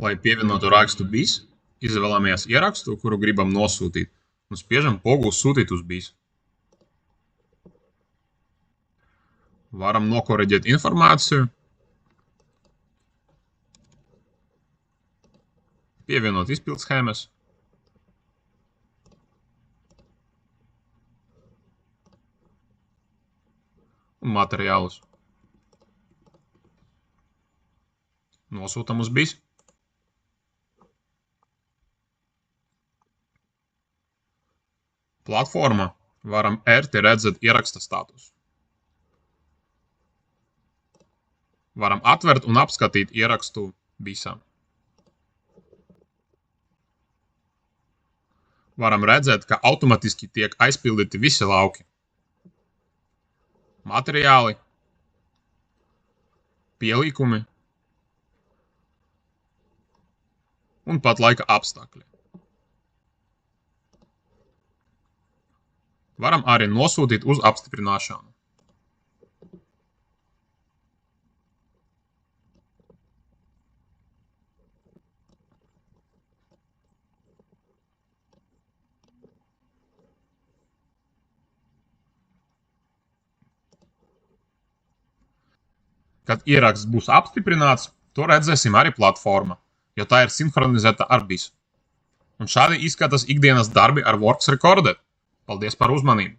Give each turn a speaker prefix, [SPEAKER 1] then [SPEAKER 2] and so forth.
[SPEAKER 1] Lai pievienotu rakstu BIS, izvēlamies ierakstu, kuru gribam nosūtīt, un spiežam pogu sūtīt uz BIS. Varam nokoriģēt informāciju, pievienot izpildschēmas, un materiālus. Nosūtam uz BIS. Platformā varam ērti redzēt ieraksta statusu. Varam atvert un apskatīt ierakstu BIS-ā. Varam redzēt, ka automatiski tiek aizpildīti visi lauki. Materiāli, pielīkumi un pat laika apstākļi. Varam arī nosūtīt uz apstiprināšanu. Kad ieraksts būs apstiprināts, to redzēsim arī platformā, jo tā ir sinhronizēta ar BIS. Un šādi izskatās ikdienas darbi ar Works Recorded. Paldies par uzmanību!